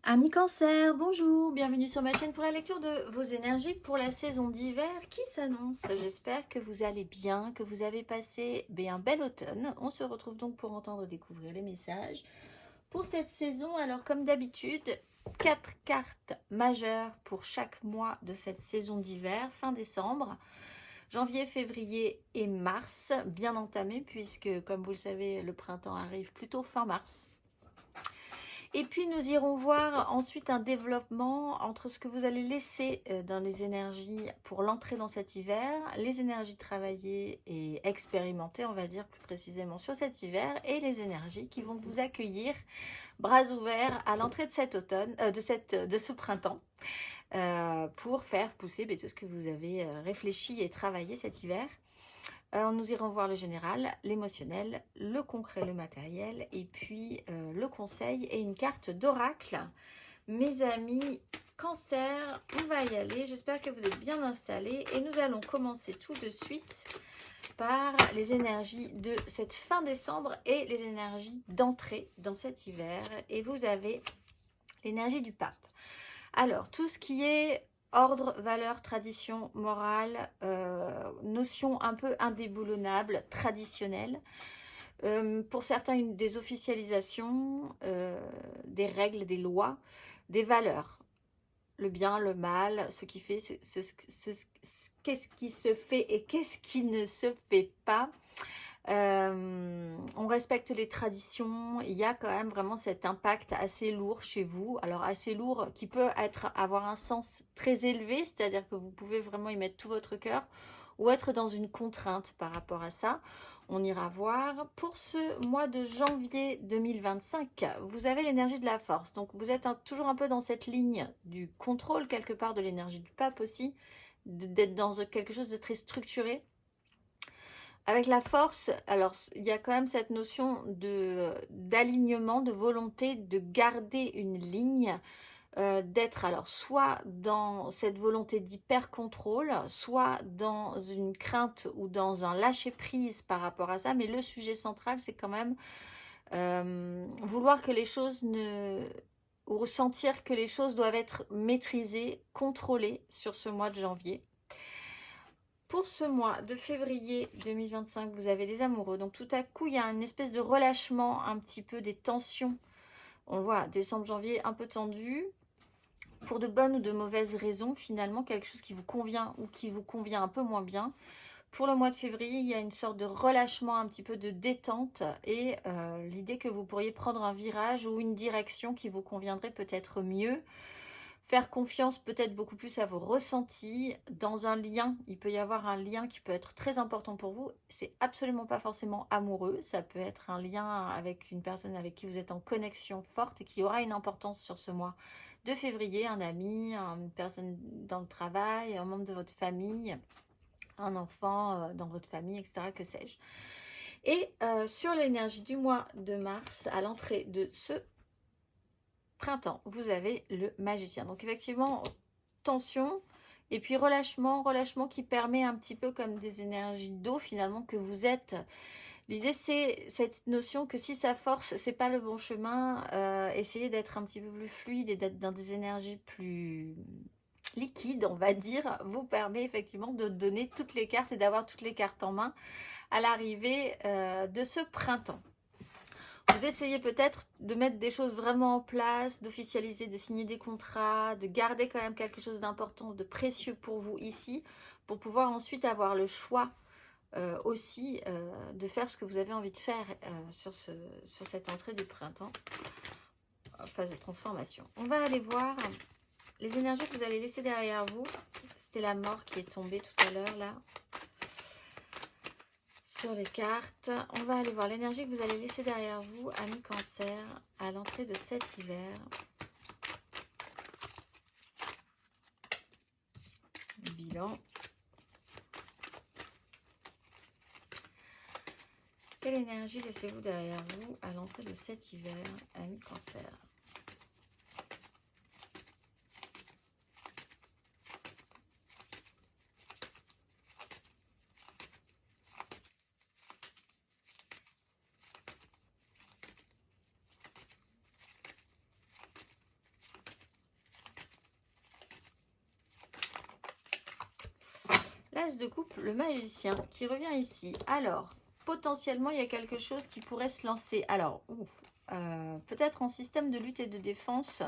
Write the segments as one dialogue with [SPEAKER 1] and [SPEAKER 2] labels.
[SPEAKER 1] Amis Cancer, bonjour, bienvenue sur ma chaîne pour la lecture de vos énergies pour la saison d'hiver qui s'annonce. J'espère que vous allez bien, que vous avez passé un bel automne. On se retrouve donc pour entendre découvrir les messages pour cette saison. Alors comme d'habitude, 4 cartes majeures pour chaque mois de cette saison d'hiver, fin décembre. Janvier, février et mars, bien entamés puisque comme vous le savez, le printemps arrive plutôt fin mars. Et puis nous irons voir ensuite un développement entre ce que vous allez laisser dans les énergies pour l'entrée dans cet hiver, les énergies travaillées et expérimentées, on va dire plus précisément sur cet hiver, et les énergies qui vont vous accueillir bras ouverts à l'entrée de cet automne, de ce printemps, pour faire pousser tout ce que vous avez réfléchi et travaillé cet hiver. Nous irons voir le général, l'émotionnel, le concret, le matériel, et puis le conseil et une carte d'oracle. Mes amis Cancer, on va y aller. J'espère que vous êtes bien installés. Et nous allons commencer tout de suite par les énergies de cette fin décembre et les énergies d'entrée dans cet hiver. Et vous avez l'énergie du pape. Alors, tout ce qui est ordre, valeur, tradition, morale, notion un peu indéboulonnable, traditionnelle. Pour certains, des officialisations, des règles, des lois, des valeurs. Le bien, le mal, ce qui fait, qu'est-ce qui se fait et qu'est-ce qui ne se fait pas. On respecte les traditions, il y a quand même vraiment cet impact assez lourd chez vous, alors assez lourd qui peut avoir un sens très élevé, c'est-à-dire que vous pouvez vraiment y mettre tout votre cœur ou être dans une contrainte par rapport à ça. On ira voir. Pour ce mois de janvier 2025, vous avez l'énergie de la force, donc vous êtes toujours un peu dans cette ligne du contrôle quelque part de l'énergie du pape aussi, d'être dans quelque chose de très structuré. Avec la force, alors il y a quand même cette notion d'alignement, de volonté de garder une ligne, d'être alors soit dans cette volonté d'hyper-contrôle, soit dans une crainte ou dans un lâcher-prise par rapport à ça. Mais le sujet central, c'est quand même vouloir que les choses ou ressentir que les choses doivent être maîtrisées, contrôlées sur ce mois de janvier. Pour ce mois de février 2025, vous avez les amoureux. Donc tout à coup, il y a une espèce de relâchement un petit peu des tensions. On le voit, décembre, janvier, un peu tendu. Pour de bonnes ou de mauvaises raisons, finalement, quelque chose qui vous convient ou qui vous convient un peu moins bien. Pour le mois de février, il y a une sorte de relâchement, un petit peu de détente et l'idée que vous pourriez prendre un virage ou une direction qui vous conviendrait peut-être mieux. Faire confiance peut-être beaucoup plus à vos ressentis dans un lien. Il peut y avoir un lien qui peut être très important pour vous. C'est absolument pas forcément amoureux. Ça peut être un lien avec une personne avec qui vous êtes en connexion forte et qui aura une importance sur ce mois de février. Un ami, une personne dans le travail, un membre de votre famille, un enfant dans votre famille, etc. Que sais-je. Et sur l'énergie du mois de mars, à l'entrée de ce printemps, vous avez le magicien. Donc effectivement, tension et puis relâchement qui permet un petit peu comme des énergies d'eau finalement que vous êtes. L'idée c'est cette notion que si ça force, c'est pas le bon chemin. Essayez d'être un petit peu plus fluide et d'être dans des énergies plus liquides, on va dire, vous permet effectivement de donner toutes les cartes et d'avoir toutes les cartes en main à l'arrivée de ce printemps. Vous essayez peut-être de mettre des choses vraiment en place, d'officialiser, de signer des contrats, de garder quand même quelque chose d'important, de précieux pour vous ici, pour pouvoir ensuite avoir le choix aussi de faire ce que vous avez envie de faire sur cette entrée du printemps, phase de transformation. On va aller voir les énergies que vous allez laisser derrière vous. C'était la mort qui est tombée tout à l'heure là. Sur les cartes, on va aller voir l'énergie que vous allez laisser derrière vous, amis Cancer, à l'entrée de cet hiver. Bilan. Quelle énergie laissez-vous derrière vous à l'entrée de cet hiver, amis Cancer? l'As de coupe, le magicien qui revient ici. Alors, potentiellement, il y a quelque chose qui pourrait se lancer. Alors, peut-être en système de lutte et de défense,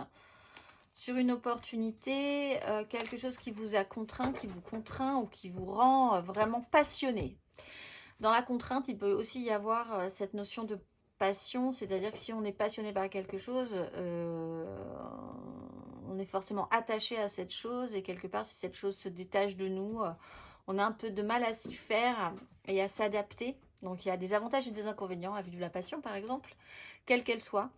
[SPEAKER 1] sur une opportunité, quelque chose qui vous a contraint, qui vous contraint ou qui vous rend vraiment passionné. Dans la contrainte, il peut aussi y avoir cette notion de passion, c'est-à-dire que si on est passionné par quelque chose, on est forcément attaché à cette chose et quelque part, si cette chose se détache de nous, on a un peu de mal à s'y faire et à s'adapter. Donc, il y a des avantages et des inconvénients à vivre la passion, par exemple, quelle qu'elle soit.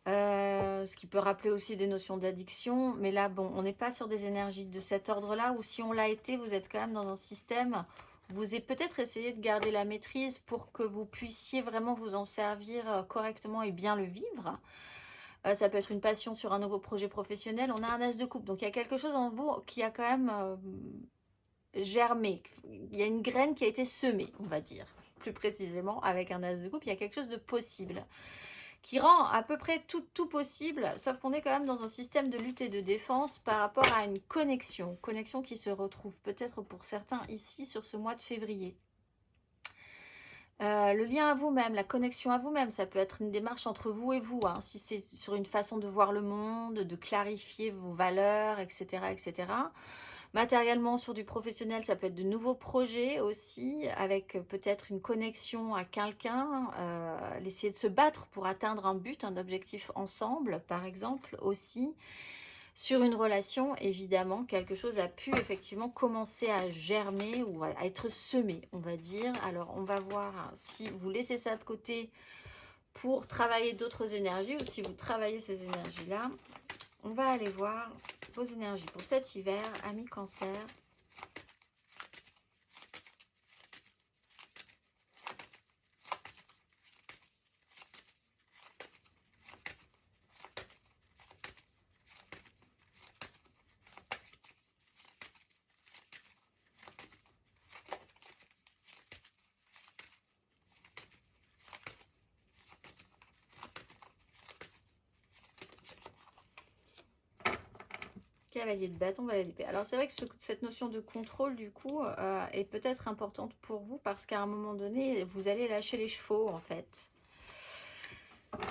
[SPEAKER 1] Ce qui peut rappeler aussi des notions d'addiction. Mais là, bon, on n'est pas sur des énergies de cet ordre-là, ou si on l'a été, vous êtes quand même dans un système, vous avez peut-être essayé de garder la maîtrise pour que vous puissiez vraiment vous en servir correctement et bien le vivre. Ça peut être une passion sur un nouveau projet professionnel. On a un as de coupe, donc il y a quelque chose en vous qui a quand même germé. Il y a une graine qui a été semée, on va dire. Plus précisément, avec un as de coupe, il y a quelque chose de possible qui rend à peu près tout possible, sauf qu'on est quand même dans un système de lutte et de défense par rapport à une connexion qui se retrouve peut-être pour certains ici sur ce mois de février. Le lien à vous-même, la connexion à vous-même, ça peut être une démarche entre vous et vous, hein, si c'est sur une façon de voir le monde, de clarifier vos valeurs, etc., etc. Matériellement, sur du professionnel, ça peut être de nouveaux projets aussi, avec peut-être une connexion à quelqu'un, essayer de se battre pour atteindre un but, un objectif ensemble, par exemple, aussi. Sur une relation, évidemment, quelque chose a pu effectivement commencer à germer ou à être semé, on va dire. Alors, on va voir si vous laissez ça de côté pour travailler d'autres énergies ou si vous travaillez ces énergies-là. On va aller voir vos énergies pour cet hiver, amis Cancer. Cavalier de bâton, valet d'épée. Alors c'est vrai que cette notion de contrôle du coup est peut-être importante pour vous parce qu'à un moment donné vous allez lâcher les chevaux en fait.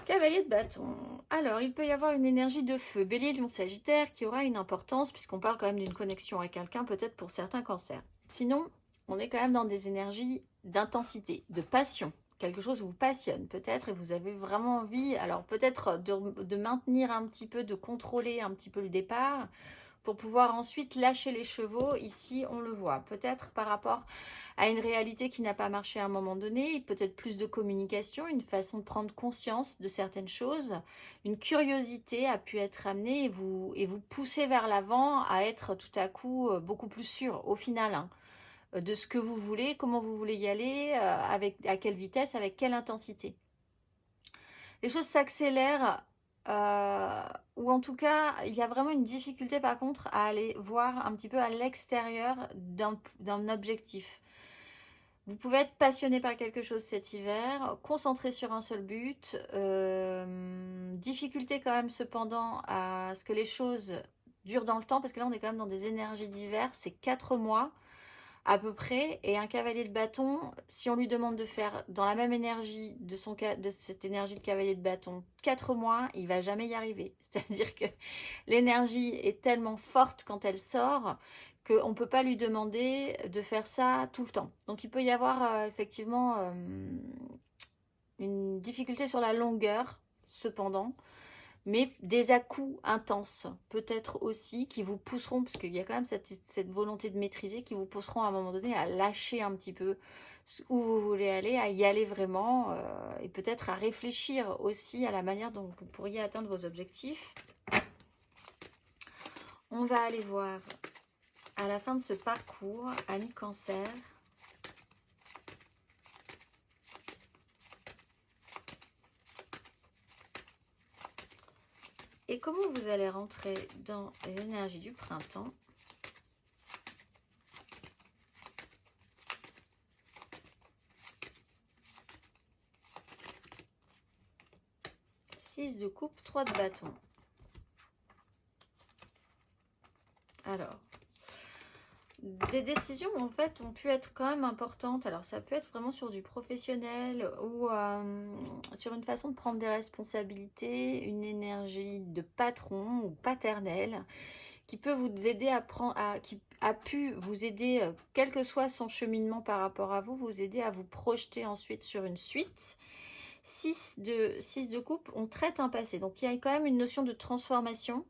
[SPEAKER 1] Cavalier de bâton. Alors il peut y avoir une énergie de feu, bélier, lion, sagittaire qui aura une importance puisqu'on parle quand même d'une connexion à quelqu'un peut-être pour certains cancers. Sinon on est quand même dans des énergies d'intensité, de passion. Quelque chose vous passionne peut-être et vous avez vraiment envie, alors peut-être de maintenir un petit peu, de contrôler un petit peu le départ pour pouvoir ensuite lâcher les chevaux. Ici, on le voit. Peut-être par rapport à une réalité qui n'a pas marché à un moment donné, peut-être plus de communication, une façon de prendre conscience de certaines choses, une curiosité a pu être amenée et vous pousser vers l'avant à être tout à coup beaucoup plus sûr au final. Hein, de ce que vous voulez, comment vous voulez y aller, à quelle vitesse, avec quelle intensité. Les choses s'accélèrent, ou en tout cas, il y a vraiment une difficulté par contre à aller voir un petit peu à l'extérieur d'un objectif. Vous pouvez être passionné par quelque chose cet hiver, concentré sur un seul but, difficulté quand même cependant à ce que les choses durent dans le temps, parce que là on est quand même dans des énergies d'hiver, c'est 4 mois, à peu près, et un cavalier de bâton, si on lui demande de faire dans la même énergie de cette énergie de cavalier de bâton 4 mois, il va jamais y arriver. C'est-à-dire que l'énergie est tellement forte quand elle sort qu'on ne peut pas lui demander de faire ça tout le temps. Donc il peut y avoir effectivement une difficulté sur la longueur, cependant, mais des à-coups intenses, peut-être aussi, qui vous pousseront, parce qu'il y a quand même cette volonté de maîtriser, qui vous pousseront à un moment donné à lâcher un petit peu où vous voulez aller, à y aller vraiment, et peut-être à réfléchir aussi à la manière dont vous pourriez atteindre vos objectifs. On va aller voir à la fin de ce parcours, amis Cancer, et comment vous allez rentrer dans les énergies du printemps. Six de coupe, 3 de bâton. Alors, des décisions en fait ont pu être quand même importantes. Alors ça peut être vraiment sur du professionnel ou sur une façon de prendre des responsabilités, une énergie de patron ou paternel qui peut vous aider à prendre, qui a pu vous aider, quel que soit son cheminement par rapport à vous, vous aider à vous projeter ensuite sur une suite. 6 de coupe, on traite un passé. Donc il y a quand même une notion de transformation.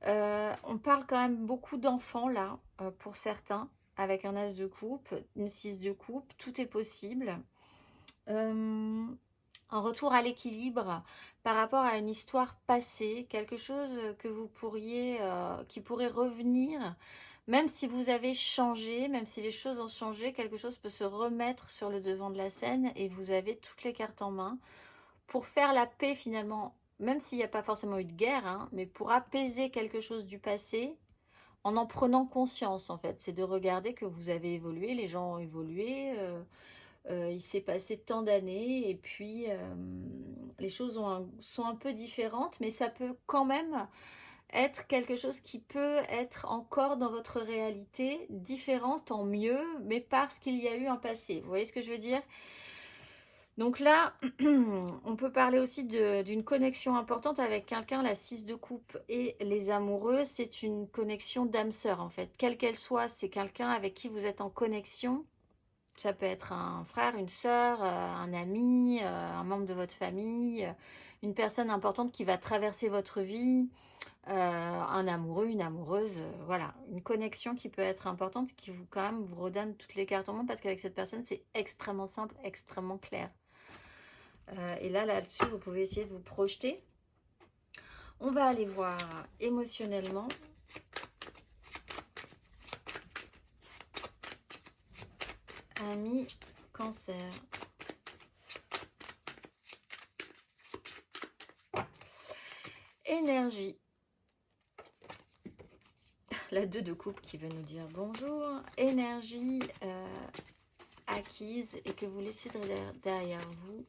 [SPEAKER 1] On parle quand même beaucoup d'enfants là, pour certains, avec un as de coupe, une 6 de coupe, tout est possible. Un retour à l'équilibre par rapport à une histoire passée, quelque chose que vous pourriez, qui pourrait revenir, même si vous avez changé, même si les choses ont changé, quelque chose peut se remettre sur le devant de la scène et vous avez toutes les cartes en main pour faire la paix finalement, même s'il n'y a pas forcément eu de guerre, hein, mais pour apaiser quelque chose du passé, en prenant conscience en fait. C'est de regarder que vous avez évolué, les gens ont évolué, il s'est passé tant d'années et puis les choses sont un peu différentes, mais ça peut quand même être quelque chose qui peut être encore dans votre réalité, différente en mieux, mais parce qu'il y a eu un passé. Vous voyez ce que je veux dire? Donc là, on peut parler aussi d'une connexion importante avec quelqu'un, la 6 de coupe et les amoureux, c'est une connexion d'âme sœur en fait. Quelle qu'elle soit, c'est quelqu'un avec qui vous êtes en connexion. Ça peut être un frère, une sœur, un ami, un membre de votre famille, une personne importante qui va traverser votre vie, un amoureux, une amoureuse, voilà. Une connexion qui peut être importante, qui vous quand même vous redonne toutes les cartes en main parce qu'avec cette personne, c'est extrêmement simple, extrêmement clair. Et là-dessus, vous pouvez essayer de vous projeter. On va aller voir émotionnellement. Ami Cancer. Énergie. La 2 de coupe qui veut nous dire bonjour. Énergie acquise et que vous laissez derrière vous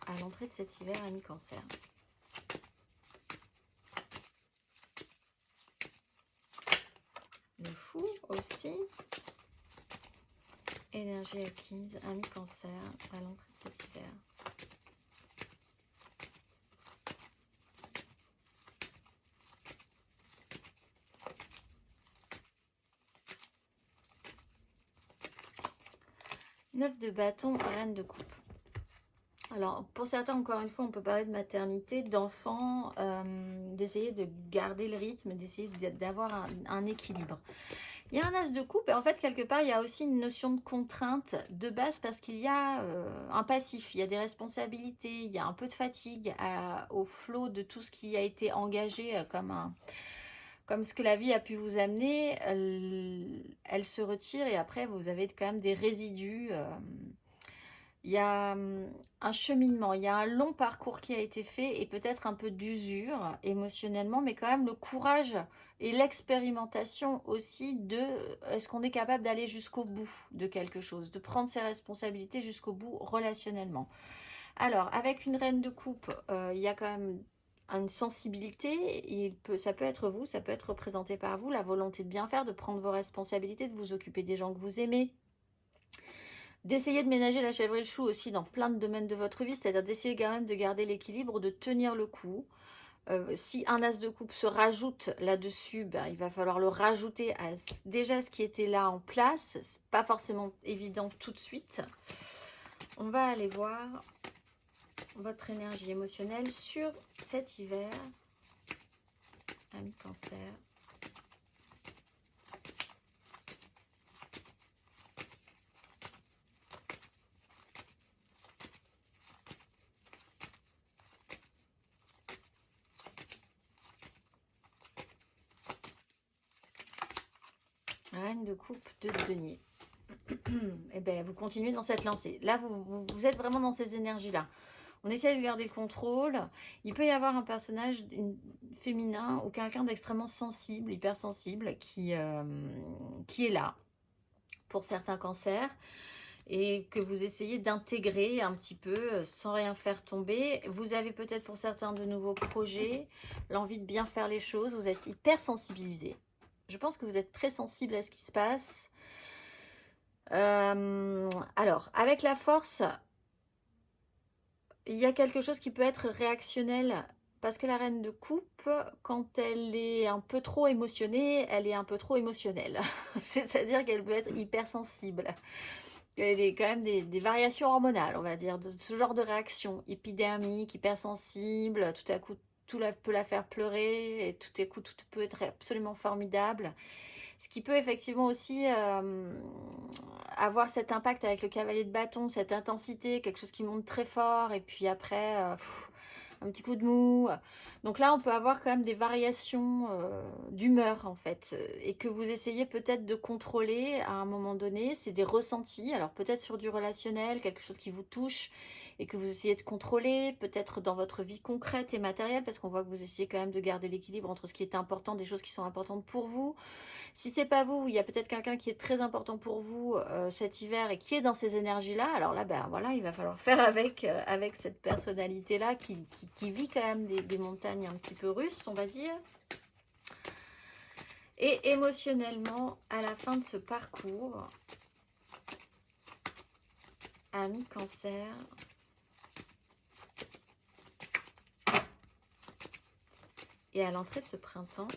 [SPEAKER 1] à l'entrée de cet hiver, ami Cancer. Le fou aussi. Énergie acquise, ami Cancer, à l'entrée de cet hiver. Neuf de bâton, reine de coupe. Alors, pour certains, encore une fois, on peut parler de maternité, d'enfants, d'essayer de garder le rythme, d'essayer d'avoir un équilibre. Il y a un as de coupe et en fait, quelque part, il y a aussi une notion de contrainte de base parce qu'il y a un passif, il y a des responsabilités, il y a un peu de fatigue au flot de tout ce qui a été engagé comme ce que la vie a pu vous amener. Elle se retire et après, vous avez quand même des résidus. Il y a un cheminement, il y a un long parcours qui a été fait et peut-être un peu d'usure émotionnellement, mais quand même le courage et l'expérimentation aussi de est-ce qu'on est capable d'aller jusqu'au bout de quelque chose, de prendre ses responsabilités jusqu'au bout relationnellement. Alors, avec une reine de coupe, il y a quand même une sensibilité, ça peut être vous, ça peut être représenté par vous, la volonté de bien faire, de prendre vos responsabilités, de vous occuper des gens que vous aimez, d'essayer de ménager la chèvre et le chou aussi dans plein de domaines de votre vie, c'est-à-dire d'essayer quand même de garder l'équilibre, de tenir le coup. Si un as de coupe se rajoute là-dessus, ben, il va falloir le rajouter à déjà ce qui était là en place. C'est pas forcément évident tout de suite. On va aller voir votre énergie émotionnelle sur cet hiver. Ami Cancer. Reine de coupe de denier. Et bien, vous continuez dans cette lancée. Là, vous êtes vraiment dans ces énergies-là. On essaie de garder le contrôle. Il peut y avoir un personnage féminin ou quelqu'un d'extrêmement sensible, hypersensible, qui est là pour certains cancers et que vous essayez d'intégrer un petit peu sans rien faire tomber. Vous avez peut-être pour certains de nouveaux projets, l'envie de bien faire les choses. Vous êtes hyper sensibilisé. Je pense que vous êtes très sensible à ce qui se passe. Alors, avec la force, il y a quelque chose qui peut être réactionnel. Parce que la reine de coupe, quand elle est un peu trop émotionnée, elle est un peu trop émotionnelle. C'est-à-dire qu'elle peut être hypersensible. Il y a quand même des variations hormonales, on va dire, de ce genre de réaction. Épidermique, hypersensible, tout à coup, peut la faire pleurer, et tout à coup, tout peut être absolument formidable. Ce qui peut effectivement aussi avoir cet impact avec le cavalier de bâton, cette intensité, quelque chose qui monte très fort, et puis après, un petit coup de mou. Donc là, on peut avoir quand même des variations d'humeur, en fait, et que vous essayez peut-être de contrôler à un moment donné. C'est des ressentis, alors peut-être sur du relationnel, quelque chose qui vous touche, et que vous essayez de contrôler, peut-être dans votre vie concrète et matérielle, parce qu'on voit que vous essayez quand même de garder l'équilibre entre ce qui est important, des choses qui sont importantes pour vous. Si c'est pas vous, il y a peut-être quelqu'un qui est très important pour vous cet hiver et qui est dans ces énergies-là. Alors là, ben voilà, il va falloir faire avec cette personnalité-là qui vit quand même des montagnes un petit peu russes, on va dire. Et émotionnellement, à la fin de ce parcours, ami Cancer, et à l'entrée de ce printemps,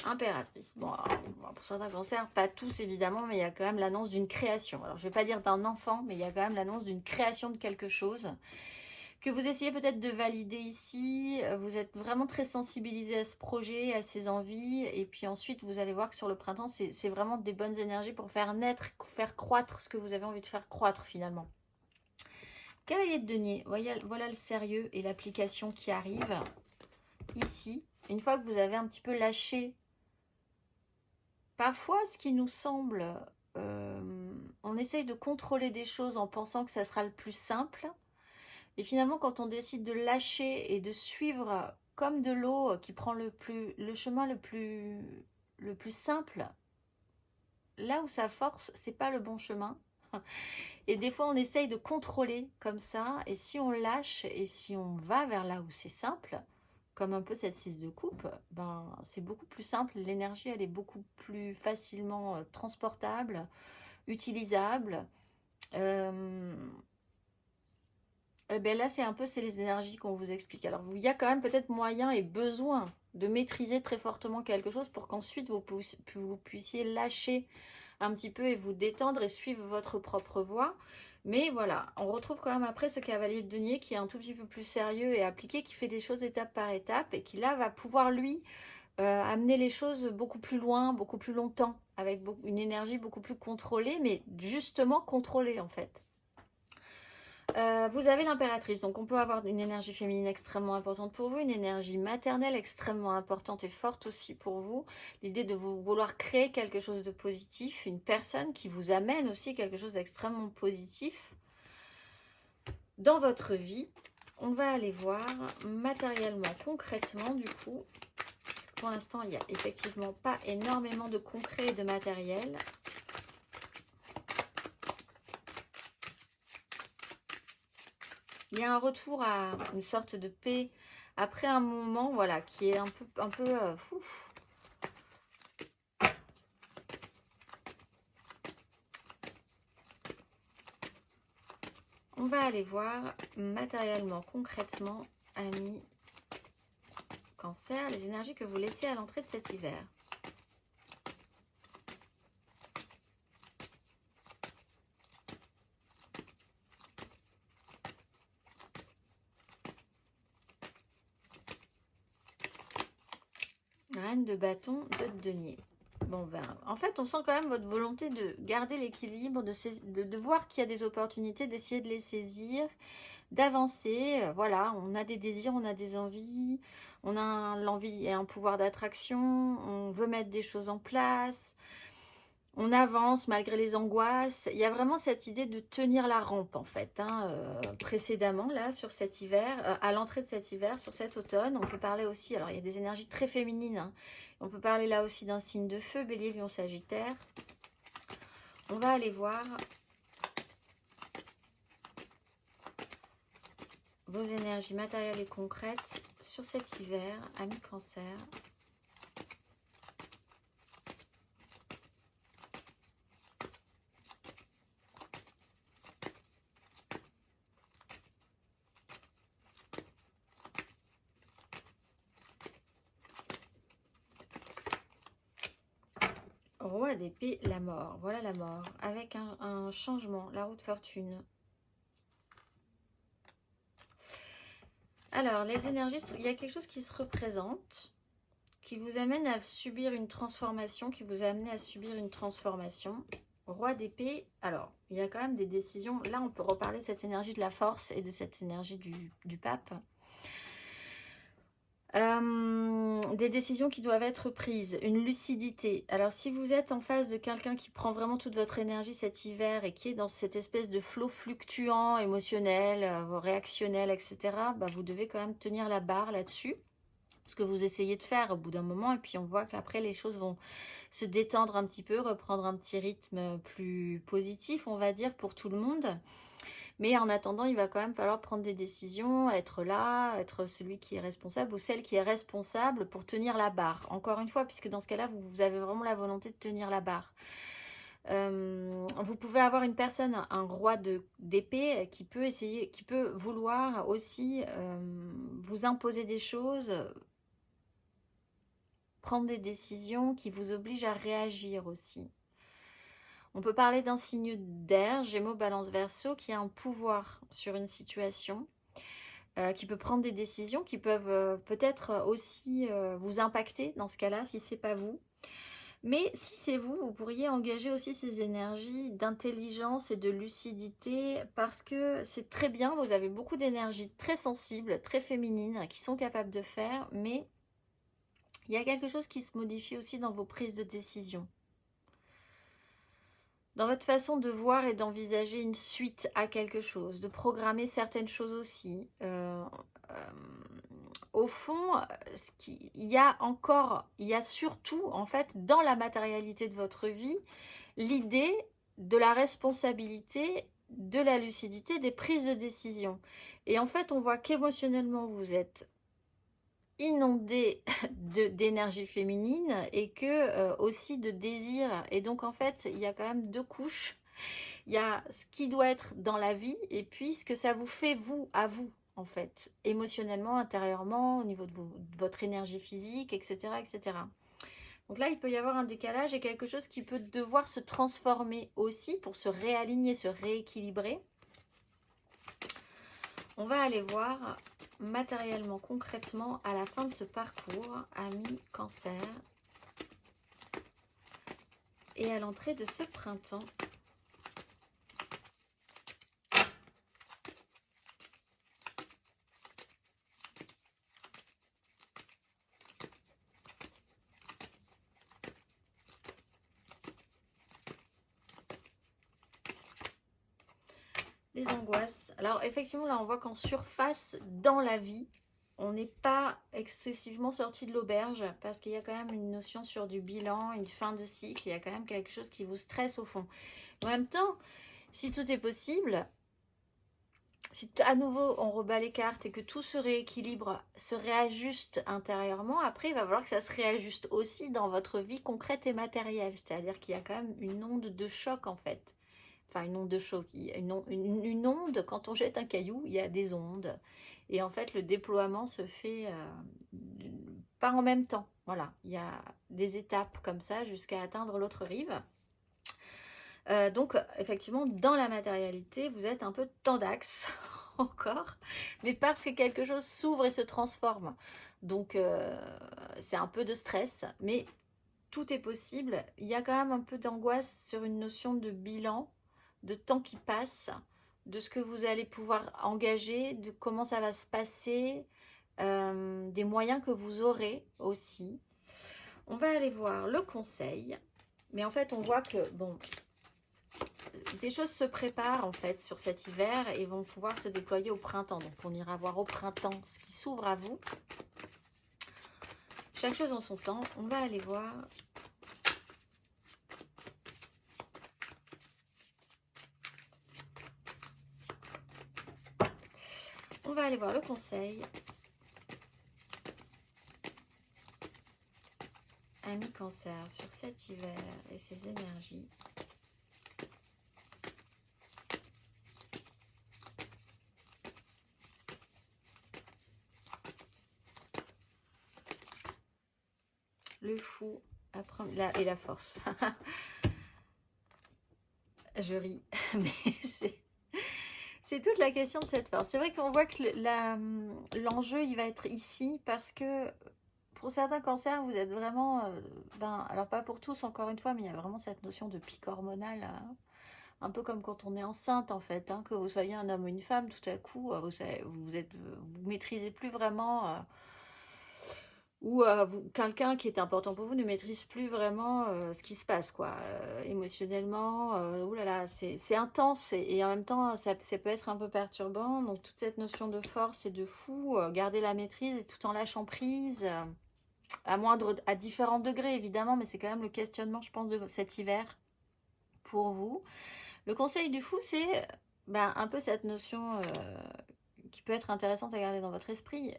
[SPEAKER 1] impératrice. Bon, alors, pour certains cancers, pas tous évidemment, mais il y a quand même l'annonce d'une création. Alors, je ne vais pas dire d'un enfant, mais il y a quand même l'annonce d'une création de quelque chose que vous essayez peut-être de valider ici. Vous êtes vraiment très sensibilisé à ce projet, à ses envies. Et puis ensuite, vous allez voir que sur le printemps, c'est vraiment des bonnes énergies pour faire naître, faire croître ce que vous avez envie de faire croître finalement. Cavalier de denier, voilà le sérieux et l'application qui arrive ici. Une fois que vous avez un petit peu lâché parfois, ce qui nous semble, on essaye de contrôler des choses en pensant que ça sera le plus simple. Et finalement, quand on décide de lâcher et de suivre comme de l'eau qui prend le chemin le plus simple, là où ça force, c'est pas le bon chemin. Et des fois, on essaye de contrôler comme ça. Et si on lâche et si on va vers là où c'est simple, comme un peu cette 6 de coupe, ben, c'est beaucoup plus simple. L'énergie, elle est beaucoup plus facilement transportable, utilisable. Ben là, c'est les énergies qu'on vous explique. Alors, il y a quand même peut-être moyen et besoin de maîtriser très fortement quelque chose pour qu'ensuite vous puissiez lâcher un petit peu et vous détendre et suivre votre propre voie. Mais voilà, on retrouve quand même après ce cavalier de denier qui est un tout petit peu plus sérieux et appliqué, qui fait des choses étape par étape et qui là va pouvoir lui amener les choses beaucoup plus loin, beaucoup plus longtemps, avec une énergie beaucoup plus contrôlée, mais justement contrôlée en fait. Vous avez l'impératrice, donc on peut avoir une énergie féminine extrêmement importante pour vous, une énergie maternelle extrêmement importante et forte aussi pour vous, l'idée de vouloir créer quelque chose de positif, une personne qui vous amène aussi quelque chose d'extrêmement positif dans votre vie. On va aller voir matériellement, concrètement du coup, parce que pour l'instant il n'y a effectivement pas énormément de concret et de matériel. Il y a un retour à une sorte de paix après un moment, voilà, qui est un peu fouf. On va aller voir matériellement, concrètement, amis Cancer, les énergies que vous laissez à l'entrée de cet hiver. Reine de bâton, de denier. Bon ben, en fait, on sent quand même votre volonté de garder l'équilibre, de voir qu'il y a des opportunités, d'essayer de les saisir, d'avancer. Voilà, on a des désirs, on a des envies, on a l'envie et un pouvoir d'attraction, on veut mettre des choses en place, on avance malgré les angoisses. Il y a vraiment cette idée de tenir la rampe en fait, précédemment là sur cet hiver, à l'entrée de cet hiver, sur cet automne. On peut parler aussi, alors il y a des énergies très féminines, hein. On peut parler là aussi d'un signe de feu, Bélier, Lion, Sagittaire. On va aller voir vos énergies matérielles et concrètes sur cet hiver, amis Cancer. Roi d'épée, la mort. Voilà la mort. Avec un changement, la roue de fortune. Alors, les énergies, il y a quelque chose qui se représente, qui vous amène à subir une transformation, qui vous a amené à subir une transformation. Roi d'épée, alors, il y a quand même des décisions. Là, on peut reparler de cette énergie de la force et de cette énergie du pape. Des décisions qui doivent être prises, une lucidité. Alors si vous êtes en face de quelqu'un qui prend vraiment toute votre énergie cet hiver et qui est dans cette espèce de flot fluctuant, émotionnel, réactionnel, etc., bah, vous devez quand même tenir la barre là-dessus, ce que vous essayez de faire au bout d'un moment, et puis on voit qu'après les choses vont se détendre un petit peu, reprendre un petit rythme plus positif, on va dire, pour tout le monde. Mais en attendant, il va quand même falloir prendre des décisions, être là, être celui qui est responsable ou celle qui est responsable pour tenir la barre. Encore une fois, puisque dans ce cas-là, vous avez vraiment la volonté de tenir la barre. Vous pouvez avoir une personne, un roi d'épée, qui peut vouloir aussi vous imposer des choses, prendre des décisions qui vous obligent à réagir aussi. On peut parler d'un signe d'air, Gémeaux, Balance, Verseau, qui a un pouvoir sur une situation, qui peut prendre des décisions, qui peuvent peut-être aussi vous impacter dans ce cas-là, si ce n'est pas vous. Mais si c'est vous, vous pourriez engager aussi ces énergies d'intelligence et de lucidité, parce que c'est très bien, vous avez beaucoup d'énergie très sensible, très féminine, qui sont capables de faire, mais il y a quelque chose qui se modifie aussi dans vos prises de décision. Dans votre façon de voir et d'envisager une suite à quelque chose, de programmer certaines choses aussi. Au fond, il y a surtout, en fait, dans la matérialité de votre vie, l'idée de la responsabilité, de la lucidité, des prises de décision. Et en fait, on voit qu'émotionnellement, vous êtes inondé d'énergie féminine et que aussi de désir, et donc en fait il y a quand même deux couches. Il y a ce qui doit être dans la vie et puis ce que ça vous fait vous à vous, en fait, émotionnellement, intérieurement, au niveau de votre énergie physique, etc., etc. Donc là il peut y avoir un décalage et quelque chose qui peut devoir se transformer aussi pour se réaligner, se rééquilibrer. On va aller voir matériellement, concrètement, à la fin de ce parcours, amis Cancer, et à l'entrée de ce printemps. Des angoisses. Alors effectivement, là on voit qu'en surface, dans la vie, on n'est pas excessivement sorti de l'auberge, parce qu'il y a quand même une notion sur du bilan, une fin de cycle, il y a quand même quelque chose qui vous stresse au fond. En même temps, si tout est possible, si à nouveau on rebat les cartes et que tout se rééquilibre, se réajuste intérieurement, après il va falloir que ça se réajuste aussi dans votre vie concrète et matérielle. C'est-à-dire qu'il y a quand même une onde de choc en fait. Enfin, une onde de choc, une onde, quand on jette un caillou, il y a des ondes. Et en fait, le déploiement se fait pas en même temps. Voilà, il y a des étapes comme ça jusqu'à atteindre l'autre rive. Donc, effectivement, dans la matérialité, vous êtes un peu tendax encore, mais parce que quelque chose s'ouvre et se transforme. Donc, c'est un peu de stress, mais tout est possible. Il y a quand même un peu d'angoisse sur une notion de bilan, de temps qui passe, de ce que vous allez pouvoir engager, de comment ça va se passer, des moyens que vous aurez aussi. On va aller voir le conseil, mais en fait on voit que bon, des choses se préparent en fait sur cet hiver et vont pouvoir se déployer au printemps. Donc on ira voir au printemps ce qui s'ouvre à vous. Chaque chose en son temps. On va aller voir On va aller voir le conseil. Ami Cancer sur cet hiver et ses énergies. Le fou et la force. Je ris, mais c'est toute la question de cette force. C'est vrai qu'on voit que l'enjeu, il va être ici parce que pour certains cancers, vous êtes vraiment... alors pas pour tous, encore une fois, mais il y a vraiment cette notion de pic hormonal, un peu comme quand on est enceinte, en fait. Hein, que vous soyez un homme ou une femme, tout à coup, vous maîtrisez plus vraiment... ou quelqu'un qui est important pour vous ne maîtrise plus vraiment ce qui se passe, quoi, émotionnellement. Oulala, c'est intense et en même temps, ça peut être un peu perturbant. Donc, toute cette notion de force et de fou, garder la maîtrise et tout en lâchant prise, à différents degrés, évidemment, mais c'est quand même le questionnement, je pense, de cet hiver pour vous. Le conseil du fou, c'est un peu cette notion qui peut être intéressante à garder dans votre esprit.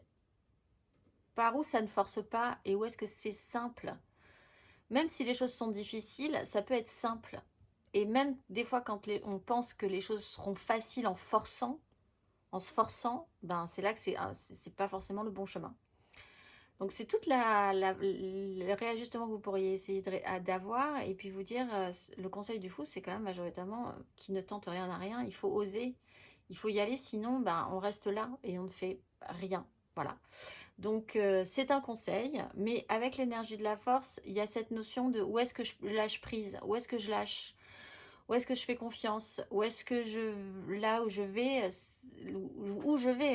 [SPEAKER 1] Par où ça ne force pas et où est-ce que c'est simple. Même si les choses sont difficiles, ça peut être simple. Et même des fois, quand on pense que les choses seront faciles en se forçant, c'est là que c'est pas forcément le bon chemin. Donc c'est tout le réajustement que vous pourriez essayer d'avoir. Et puis vous dire, le conseil du fou, c'est quand même majoritairement qui ne tente rien à rien. Il faut oser, il faut y aller, sinon on reste là et on ne fait rien. Voilà. Donc, c'est un conseil, mais avec l'énergie de la force, il y a cette notion de où est-ce que je lâche prise, où est-ce que je lâche, où est-ce que je fais confiance, où est-ce que là où je vais,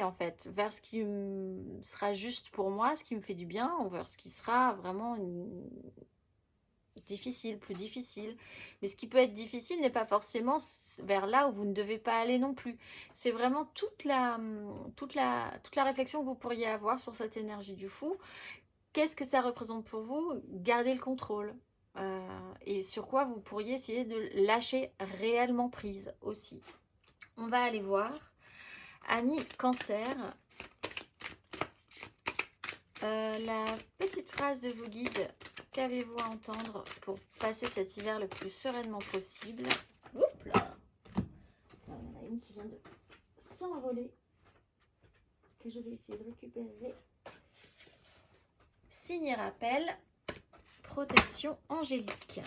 [SPEAKER 1] en fait, vers ce qui sera juste pour moi, ce qui me fait du bien, ou vers ce qui sera vraiment difficile, plus difficile. Mais ce qui peut être difficile n'est pas forcément vers là où vous ne devez pas aller non plus. C'est vraiment toute la réflexion que vous pourriez avoir sur cette énergie du fou. Qu'est-ce que ça représente pour vous? Gardez le contrôle. Et sur quoi vous pourriez essayer de lâcher réellement prise aussi. On va aller voir. Ami Cancer. La petite phrase de vos guides, qu'avez-vous à entendre pour passer cet hiver le plus sereinement possible? Oups là, il y en a une qui vient de s'envoler, que je vais essayer de récupérer. Signe et rappel, protection angélique.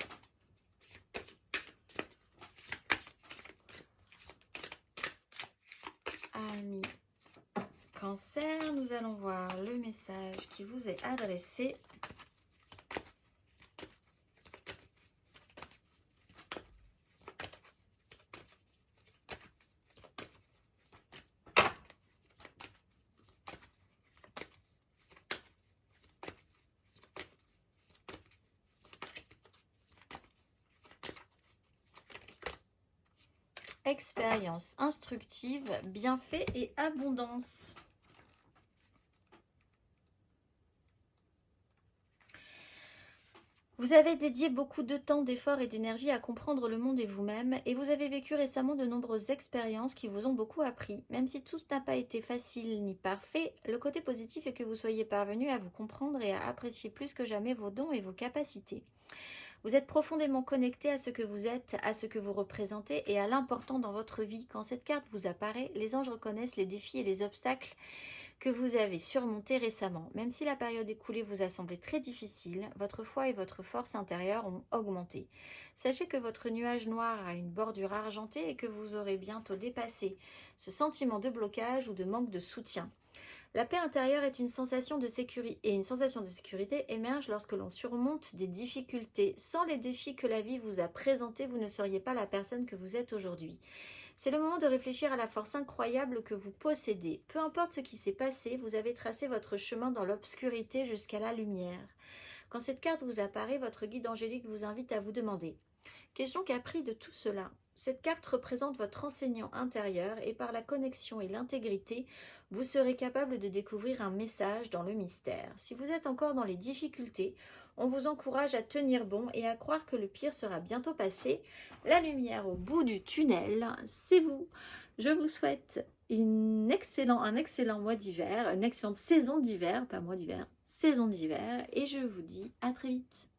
[SPEAKER 1] Ami Cancer, nous allons voir le message qui vous est adressé. Expérience instructive, bienfait et abondance. Vous avez dédié beaucoup de temps, d'efforts et d'énergie à comprendre le monde et vous-même, et vous avez vécu récemment de nombreuses expériences qui vous ont beaucoup appris. Même si tout n'a pas été facile ni parfait, le côté positif est que vous soyez parvenu à vous comprendre et à apprécier plus que jamais vos dons et vos capacités. Vous êtes profondément connecté à ce que vous êtes, à ce que vous représentez et à l'important dans votre vie. Quand cette carte vous apparaît, les anges reconnaissent les défis et les obstacles que vous avez surmontés récemment. Même si la période écoulée vous a semblé très difficile, votre foi et votre force intérieure ont augmenté. Sachez que votre nuage noir a une bordure argentée et que vous aurez bientôt dépassé ce sentiment de blocage ou de manque de soutien. La paix intérieure est une sensation de sécurité et une sensation de sécurité émerge lorsque l'on surmonte des difficultés. Sans les défis que la vie vous a présentés, vous ne seriez pas la personne que vous êtes aujourd'hui. C'est le moment de réfléchir à la force incroyable que vous possédez. Peu importe ce qui s'est passé, vous avez tracé votre chemin dans l'obscurité jusqu'à la lumière. Quand cette carte vous apparaît, votre guide angélique vous invite à vous demander: qu'ai-je donc appris de tout cela? Cette carte représente votre enseignant intérieur et par la connexion et l'intégrité, vous serez capable de découvrir un message dans le mystère. Si vous êtes encore dans les difficultés, on vous encourage à tenir bon et à croire que le pire sera bientôt passé. La lumière au bout du tunnel, c'est vous. Je vous souhaite un excellent mois d'hiver, une excellente saison d'hiver, pas mois d'hiver, saison d'hiver. Et je vous dis à très vite.